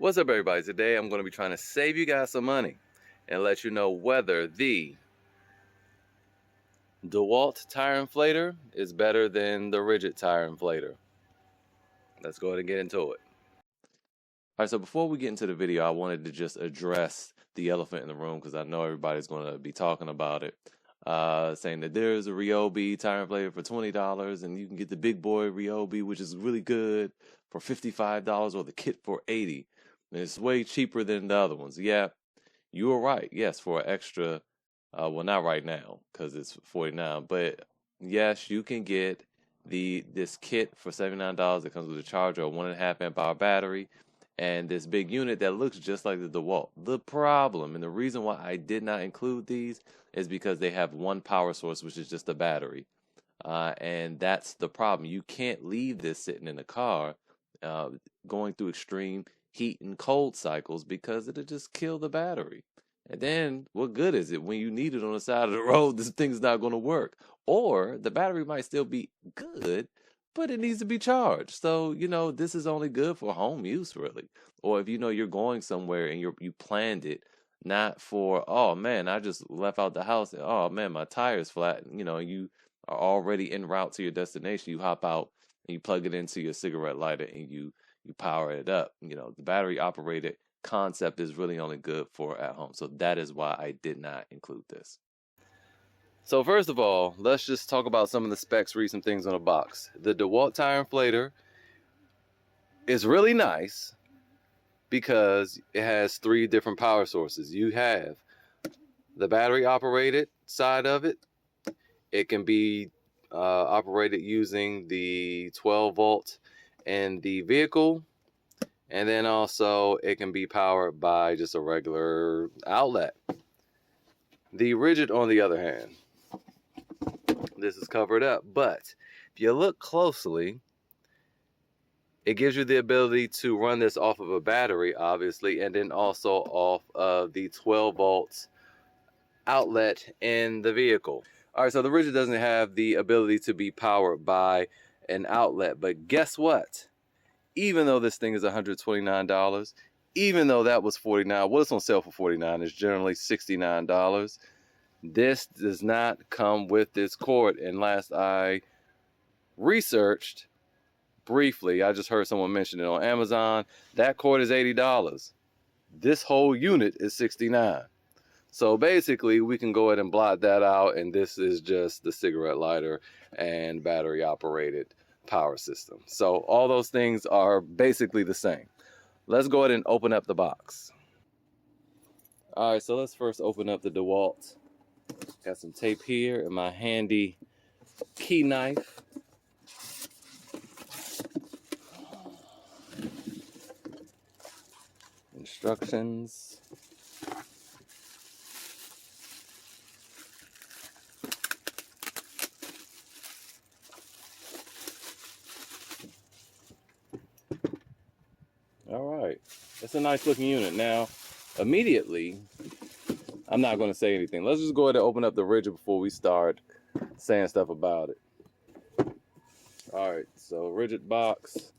What's up, everybody? Today I'm going to be trying to save you guys some money and let you know whether the DeWalt tire inflator is better than the Ridgid tire inflator. Let's go ahead and get into it. All right, so before we get into the video, I wanted to just address the elephant in the room because I know everybody's going to be talking about it, saying that there's a Ryobi tire inflator for $20 and you can get the big boy Ryobi, which is really good, for $55, or the kit for $80. And it's way cheaper than the other ones. Yeah, you were right. Yes, for an extra, well, not right now because it's $49, but yes, you can get this kit for $79. It comes with a charger, a 1.5 amp hour battery, and this big unit that looks just like the DeWalt. The problem, and the reason why I did not include these, is because they have one power source, which is just a battery. And that's the problem. You can't leave this sitting in the car going through extreme heat and cold cycles because it'll just kill the battery. And then what good is it when you need it on the side of the road? This thing's not going to work. Or the battery might still be good, but it needs to be charged. So, this is only good for home use, really. Or if you're going somewhere and you planned it, not for, oh man, I just left out the house and oh man, my tire's flat. You are already en route to your destination. You hop out and you plug it into your cigarette lighter and you power it up. The battery operated concept is really only good for at home. So that is why I did not include this. So first of all, let's just talk about some of the specs, read some things on the box. The DeWalt tire inflator is really nice because it has 3 different power sources. You have the battery operated side of it. It can be operated using the 12 volt in the vehicle. And then also it can be powered by just a regular outlet. The Ridgid, on the other hand, this is covered up, but if you look closely, it gives you the ability to run this off of a battery, obviously, and then also off of the 12 volts outlet in the vehicle. All right, so the Ridgid doesn't have the ability to be powered by an outlet, but guess what? Even though this thing is $129, even though that was $49, what it's on sale for $49 is generally $69. This does not come with this cord. And last I researched briefly, I just heard someone mention it on Amazon, that cord is $80. This whole unit is $69. So basically we can go ahead and blot that out, and this is just the cigarette lighter and battery operated power system. So all those things are basically the same. Let's go ahead and open up the box. All right, so let's first open up the DeWalt. Got some tape here and my handy key knife. Instructions. All right, it's a nice looking unit. Now, immediately, I'm not going to say anything. Let's just go ahead and open up the Ridgid before we start saying stuff about it. All right, so Ridgid box.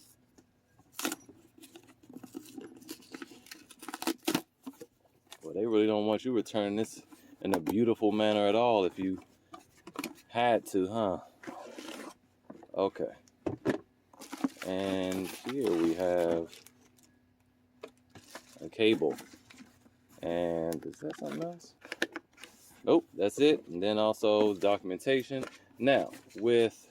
Well, they really don't want you returning this in a beautiful manner at all if you had to, huh? Okay. And here we have a cable. And is that something else? Nope, that's it. And then also documentation. Now, with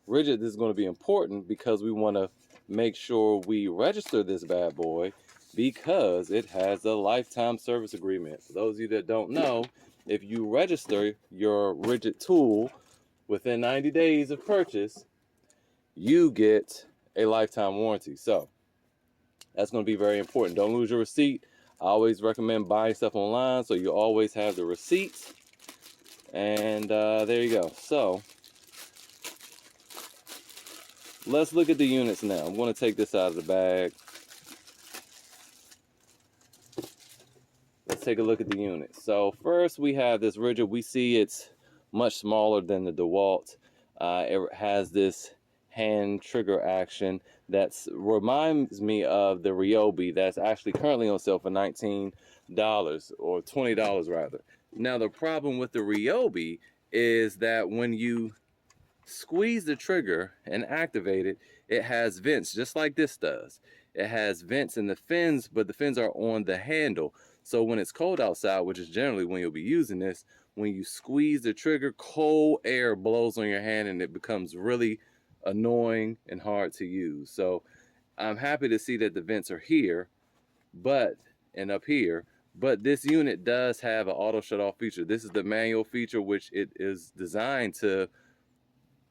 Ridgid, this is going to be important because we want to make sure we register this bad boy because it has a lifetime service agreement. For those of you that don't know, if you register your Ridgid tool within 90 days of purchase, you get a lifetime warranty. So that's going to be very important. Don't lose your receipt. I always recommend buying stuff online so you always have the receipts. And there you go. So let's look at the units now. I'm going to take this out of the bag. Let's take a look at the units. So first we have this Ridgid. We see it's much smaller than the DeWalt. It has this hand trigger action that reminds me of the Ryobi that's actually currently on sale for $19 or $20 rather. Now the problem with the Ryobi is that when you squeeze the trigger and activate it, it has vents just like this does. It has vents in the fins, but the fins are on the handle. So when it's cold outside, which is generally when you'll be using this, when you squeeze the trigger, cold air blows on your hand and it becomes really annoying and hard to use. So I'm happy to see that the vents are here, and up here, but this unit does have an auto shut off feature. This is the manual feature, which it is designed to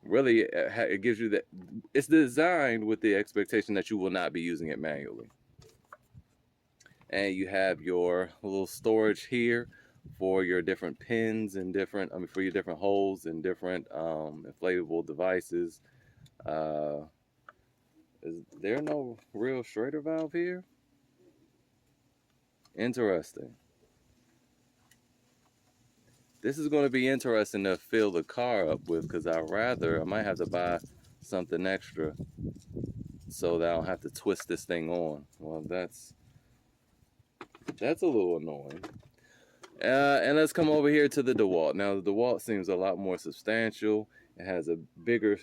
really, it gives you that, it's designed with the expectation that you will not be using it manually. And you have your little storage here for your different pins and different, for your different holes and different inflatable devices. Is there no real Schrader valve here? Interesting. This is going to be interesting to fill the car up with, because I might have to buy something extra so that I don't have to twist this thing on. Well, that's a little annoying. And let's come over here to the DeWalt. Now the DeWalt seems a lot more substantial. It has a bigger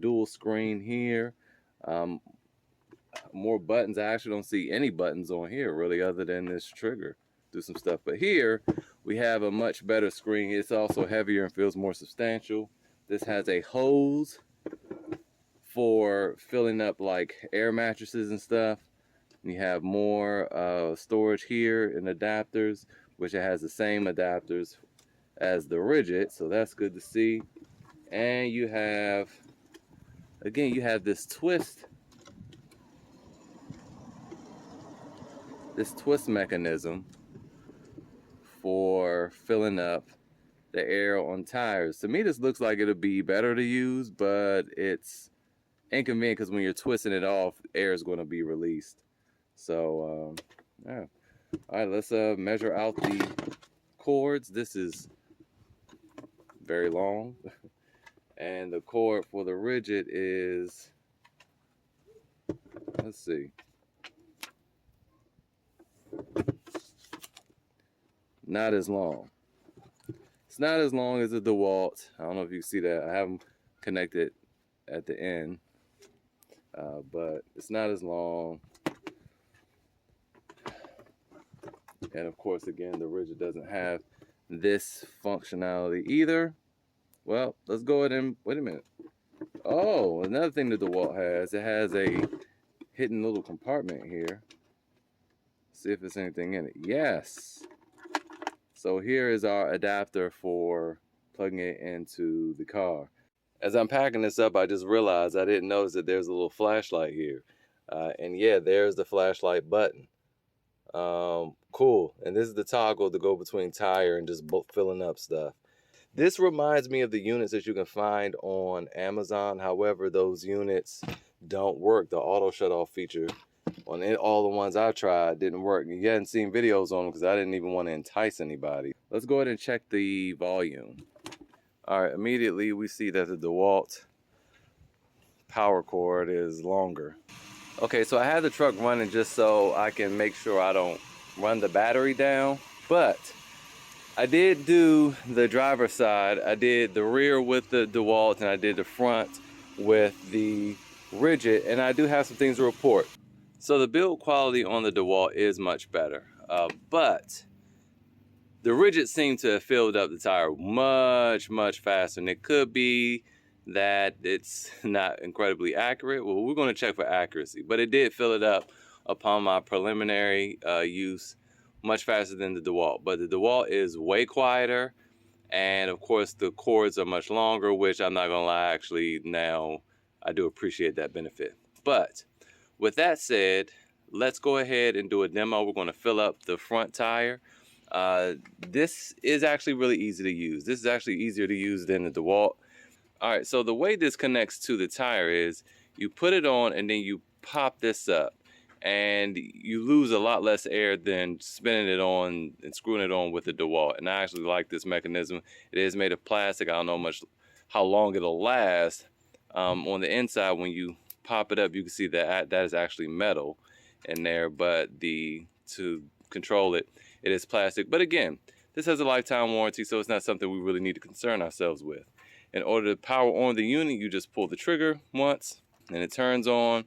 dual screen here. More buttons. I actually don't see any buttons on here really other than this trigger. Do some stuff, but here we have a much better screen. It's also heavier and feels more substantial. This has a hose for filling up like air mattresses and stuff. You have more storage here and adapters, which it has the same adapters as the Ridgid, so that's good to see. And you have, again, you have this twist mechanism for filling up the air on tires. To me, this looks like it'll be better to use, but it's inconvenient because when you're twisting it off, air is going to be released. So, yeah. All right, let's measure out the cords. This is very long. And the cord for the Ridgid is, let's see, not as long. It's not as long as the DeWalt. I don't know if you can see that. I have them connected at the end, but it's not as long. And of course, again, the Ridgid doesn't have this functionality either. Well, let's go ahead and, wait a minute. Oh, another thing that the DeWalt has, it has a hidden little compartment here. See if there's anything in it. Yes. So here is our adapter for plugging it into the car. As I'm packing this up, I just realized I didn't notice that there's a little flashlight here. And yeah, there's the flashlight button. Cool. And this is the toggle to go between tire and just filling up stuff. This reminds me of the units that you can find on Amazon. However, those units don't work. The auto shut off feature on all the ones I tried didn't work. You hadn't seen videos on them because I didn't even want to entice anybody. Let's go ahead and check the volume. All right, immediately we see that the DeWalt power cord is longer. Okay, so I have the truck running just so I can make sure I don't run the battery down, but I did do the driver's side. I did the rear with the DeWalt and I did the front with the Ridgid, and I do have some things to report. So the build quality on the DeWalt is much better, but the Ridgid seemed to have filled up the tire much faster, and it could be that it's not incredibly accurate. Well, we're going to check for accuracy, but it did fill it up upon my preliminary use much faster than the DeWalt. But the DeWalt is way quieter, and of course the cords are much longer, which I'm not gonna lie, actually now I do appreciate that benefit. But with that said, let's go ahead and do a demo. We're going to fill up the front tire. This is actually really easy to use. This is actually easier to use than the DeWalt. All right, so the way this connects to the tire is you put it on and then you pop this up, and you lose a lot less air than spinning it on and screwing it on with the DeWalt. And I actually like this mechanism. It is made of plastic. I don't know how long it'll last, On the inside, when you pop it up, you can see that that is actually metal in there, but to control it, it is plastic. But again, this has a lifetime warranty, so it's not something we really need to concern ourselves with. In order to power on the unit, you just pull the trigger once and it turns on,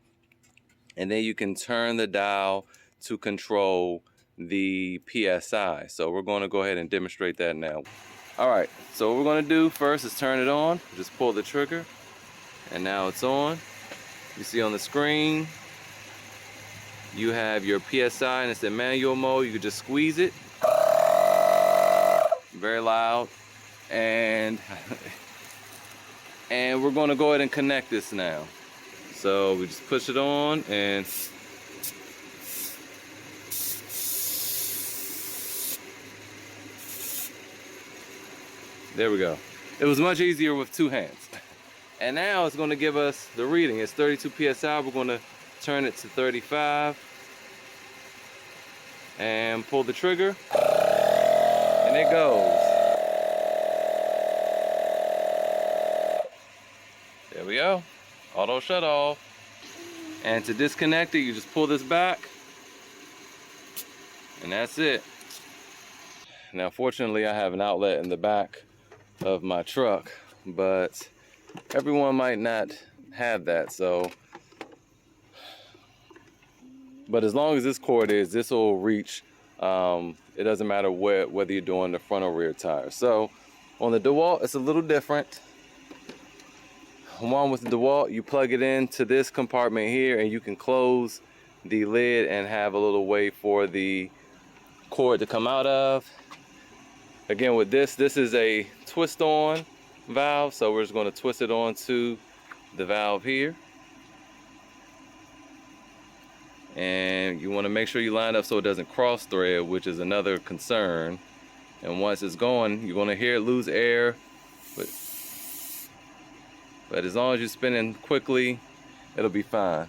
and then you can turn the dial to control the PSI. So we're going to go ahead and demonstrate that now. All right, so what we're going to do first is turn it on. Just pull the trigger, and now it's on. You see on the screen, you have your PSI, and it's in manual mode. You can just squeeze it. Very loud. And we're going to go ahead and connect this now. So we just push it on, and there we go. It was much easier with two hands. And now it's going to give us the reading. It's 32 PSI. We're going to turn it to 35 and pull the trigger, and it goes. There we go. Auto shut off. And to disconnect it, you just pull this back, and that's it. Now, fortunately, I have an outlet in the back of my truck, but everyone might not have that. So, but as long as this cord is, this will reach. It doesn't matter whether you're doing the front or rear tire. So on the DeWalt, it's a little different. One with the DeWalt, you plug it into this compartment here, and you can close the lid and have a little way for the cord to come out of. Again, with this is a twist on valve, so we're just going to twist it onto the valve here. And you want to make sure you line up so it doesn't cross thread, which is another concern. And once it's going, you're going to hear it lose air, but as long as you're spinning quickly, it'll be fine.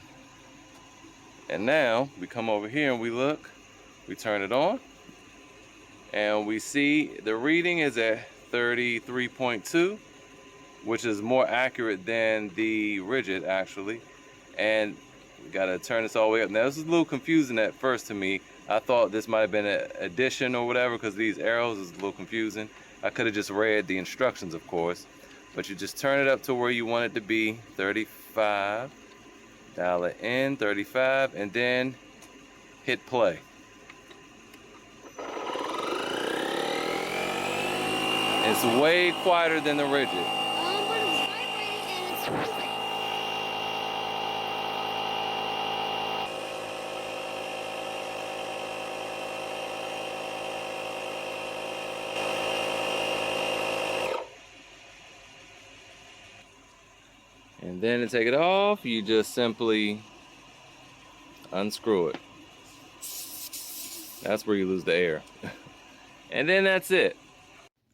And now we come over here and we look, we turn it on, and we see the reading is at 33.2, which is more accurate than the Ridgid actually. And we gotta turn this all the way up. Now this is a little confusing at first to me. I thought this might have been an addition or whatever, because these arrows is a little confusing. I could have just read the instructions, of course. But you just turn it up to where you want it to be, 35. Dial it in, 35, and then hit play. It's way quieter than the Ridgid. But it's vibrating and it's moving. And then to take it off, you just simply unscrew it. That's where you lose the air. And then that's it.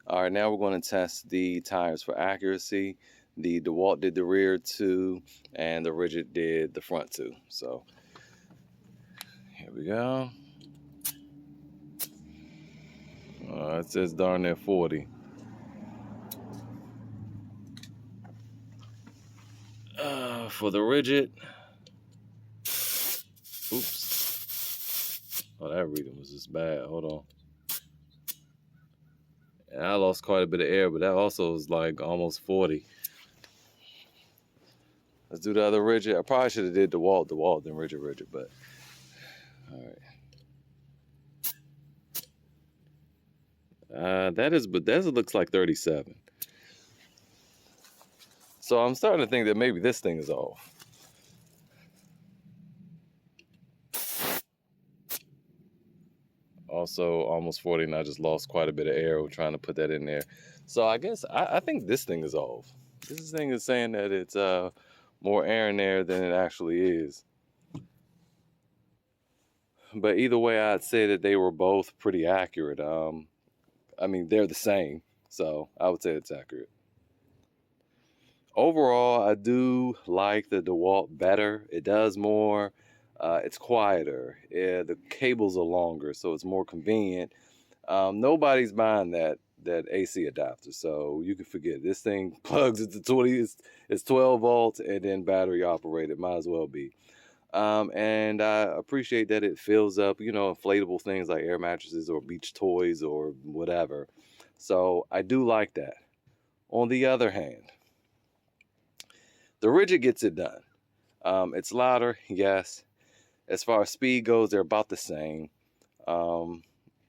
All right, now we're going to test the tires for accuracy. The DeWalt did the rear two, and the Ridgid did the front two. So here we go. It says darn near 40. For the Ridgid, oops. Oh, that reading was just bad. Hold on. And I lost quite a bit of air, but that also was like almost 40. Let's do the other Ridgid. I probably should have did DeWalt, then Ridgid, but all right. That looks like 37. So I'm starting to think that maybe this thing is off. Also almost 40, and I just lost quite a bit of air trying to put that in there. So I guess I think this thing is off. This thing is saying that it's more air in there than it actually is. But either way, I'd say that they were both pretty accurate. I mean, they're the same, so I would say it's accurate. Overall, I do like the DeWalt better. It does more. It's quieter. The cables are longer, so it's more convenient. Nobody's buying that AC adapter. So you can forget, this thing plugs into 20, it's 12 volts and then battery operated, might as well be. And I appreciate that it fills up, you know, inflatable things like air mattresses or beach toys or whatever. So I do like that. On the other hand, the Ridgid gets it done. It's louder, yes. As far as speed goes, they're about the same.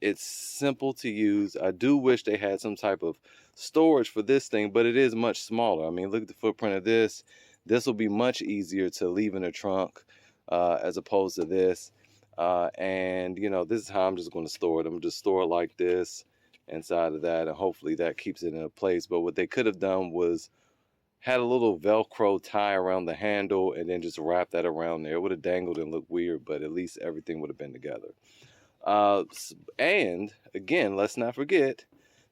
It's simple to use. I do wish they had some type of storage for this thing, but it is much smaller. I mean, look at the footprint of this. This will be much easier to leave in a trunk as opposed to this. And, you know, this is how I'm just going to store it. I'm just store it like this inside of that, and hopefully that keeps it in a place. But what they could have done was had a little Velcro tie around the handle and then just wrap that around there. It would have dangled and looked weird, but at least everything would have been together. And again, let's not forget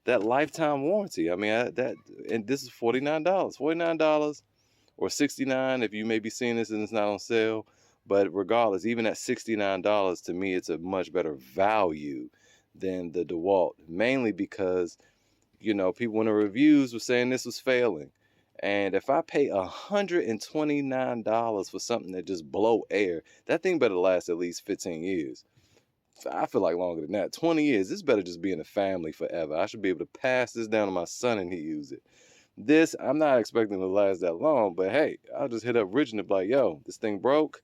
that lifetime warranty. I mean, and this is $49, $49 or $69 if you may be seeing this and it's not on sale. But regardless, even at $69, to me, it's a much better value than the DeWalt, mainly because, you know, people in the reviews were saying this was failing. And if I pay $129 for something that just blow air, that thing better last at least 15 years. I feel like longer than that. 20 years. This better just be in the family forever. I should be able to pass this down to my son and he use it. This, I'm not expecting to last that long, but hey, I'll just hit up Ridgid and be like, yo, this thing broke.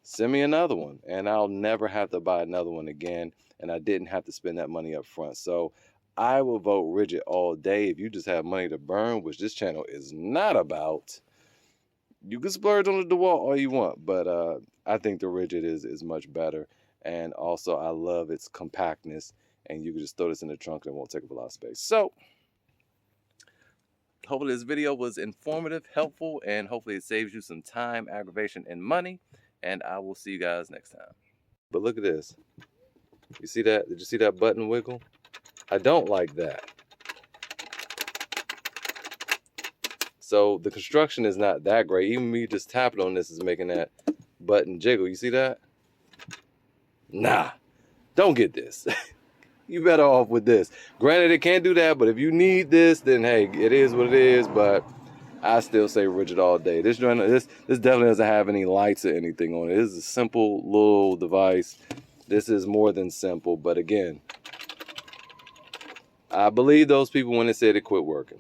Send me another one. And I'll never have to buy another one again. And I didn't have to spend that money up front. So I will vote Ridgid all day. If you just have money to burn, which this channel is not about, you can splurge on the DeWalt all you want. But I think the Ridgid is much better. And also, I love its compactness. And you can just throw this in the trunk and it won't take up a lot of space. So, hopefully this video was informative, helpful, and hopefully it saves you some time, aggravation, and money. And I will see you guys next time. But look at this. You see that? Did you see that button wiggle? I don't like that. So the construction is not that great. Even me just tapping on this is making that button jiggle. You see that? Nah, don't get this. You better off with this. Granted, it can't do that, but if you need this, then hey, it is what it is. But I still say Ridgid all day. This definitely doesn't have any lights or anything on it. This is a simple little device. This is more than simple, but again, I believe those people when they said it quit working.